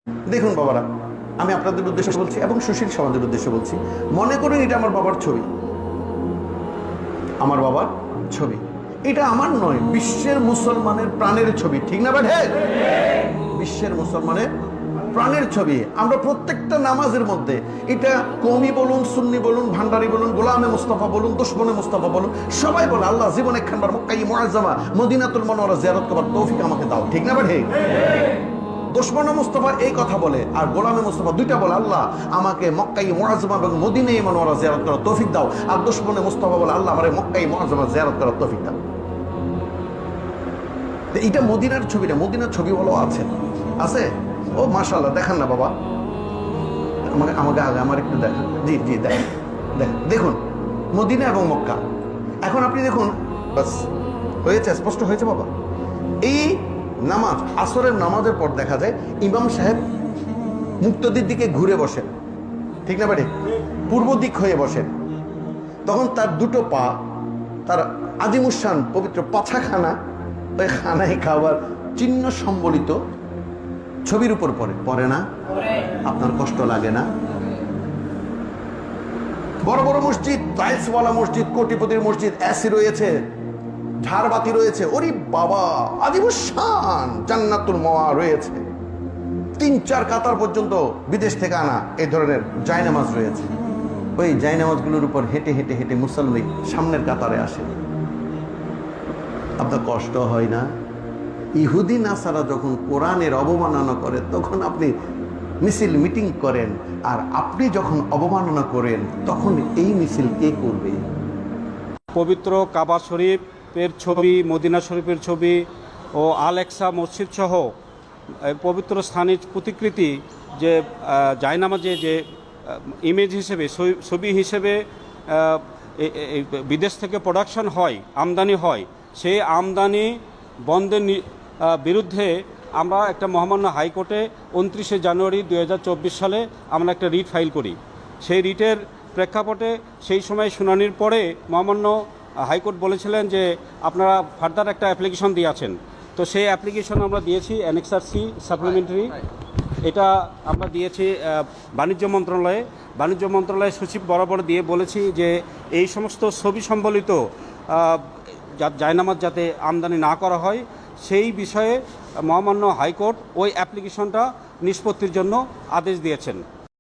দেখুন বাবারা, আমি আপনাদের উদ্দেশ্যে বলছি এবং সুশীল সমাজের উদ্দেশ্যে বলছি, মনে করুন এটা আমার বাবার ছবি, আমার বাবার ছবি। এটা আমার নয়, বিশ্বের মুসলমানের প্রাণের ছবি, ঠিক না ভাই? বিশ্বের মুসলমানের প্রাণের ছবি। আমরা প্রত্যেকটা নামাজের মধ্যে এটা কওমি বলুন, সুন্নি বলুন, ভান্ডারি বলুন, গোলামে মুস্তাফা বলুন, দুশমনে মুস্তাফা বলুন, সবাই বলে আল্লাহ জীবন একখানবার মক্কা মুআজ্জামা মদিনাতুল মুনাওয়ারা জিয়ারত করার তৌফিক আমাকে দাও, ঠিক না ভাই? দুশমনে মুস্তাফা এই কথা বলে, আর গোলামে মুস্তাফা দুইটা বলে আল্লাহ আমাকে মক্কা মুআজ্জামা এবং মদিনায়ে মুনাওয়ারা জিয়ারত করার তৌফিক দাও। আর দুশমনে মুস্তাফা বলে আল্লাহ আমারে মক্কা মুআজ্জামা জিয়ারত করার তৌফিক দাও। এটা মদিনার ছবিটা, মদিনার ছবি বলো আছে? ও মাশাআল্লাহ, দেখান না বাবা, আমাকে আগে আমার একটু দেখান। জি জি দেখুন মদিনা এবং মক্কা। এখন আপনি দেখুন, বাস হয়েছে, স্পষ্ট হয়েছে বাবা। এই নামাজ, আসরের নামাজের পর দেখা যায় ইমাম সাহেব মুক্তদির দিকে ঘুরে বসেন, ঠিক না বাড়ি? পূর্ব দিক হয়ে বসেন। তখন তার দুটো পা, তার আজিমুসান পবিত্র পাছাখানা, ওই খানায় খাওয়ার চিহ্ন সম্বলিত ছবির উপর পড়ে না? আপনার কষ্ট লাগে না? বড় বড় মসজিদ, টাইলসওয়ালা মসজিদ, কোটিপতির মসজিদ, এসি রয়েছে, ঝাড়বাতি রয়েছে, ওরে বাবা আজিমুসান জান্নাতুল মাওয়া রয়েছে, 3-4 কাতার পর্যন্ত বিদেশ থেকে আনা এই ধরনের জায়নামাজ রয়েছে। ওই জায়নামাজগুলোর উপর হেঁটে হেঁটে হেঁটে মুসল্লি সামনের কাতারে আসে। আপনার কষ্ট হয় না? ইহুদি নাসারা যখন কোরআনের অবমাননা করে তখন আপনি মিছিল মিটিং করেন, আর আপনি যখন অবমাননা করেন তখন এই মিছিল কে করবে? পবিত্র কাবা শরীফের ছবি, মদিনা শরীফের ছবি ও আল আকসা মসজিদ সহ পবিত্র স্থানের প্রতিকৃতি যে জায়নামাজে যে ইমেজ হিসেবে, ছবি হিসেবে বিদেশ থেকে প্রোডাকশন হয়, আমদানি হয়, সেই আমদানি বন্ধের বিরুদ্ধে আমরা একটা মহামান্য হাইকোর্টে 29শে জানুয়ারি 2024 সালে আমরা একটা রিট ফাইল করি। সেই রিটের প্রেক্ষাপটে সেই সময় শুনানির পরে মহামান্য হাইকোর্ট বলেছিলেন যে আপনারা ফার্দার একটা অ্যাপ্লিকেশন দিয়েছেন। তো সেই অ্যাপ্লিকেশন আমরা দিয়েছি অ্যানেক্সার সি সাপ্লিমেন্টারি, এটা আমরা দিয়েছি বাণিজ্য মন্ত্রণালয়ে। বাণিজ্য মন্ত্রণালয়ের সচিব বরাবর দিয়ে বলেছি যে এই সমস্ত ছবি সম্বলিত জায়নামাজ যাতে আমদানি না করা হয়, সেই বিষয়ে মহামান্য হাইকোর্ট ওই অ্যাপ্লিকেশনটা নিষ্পত্তির জন্য আদেশ দিয়েছেন।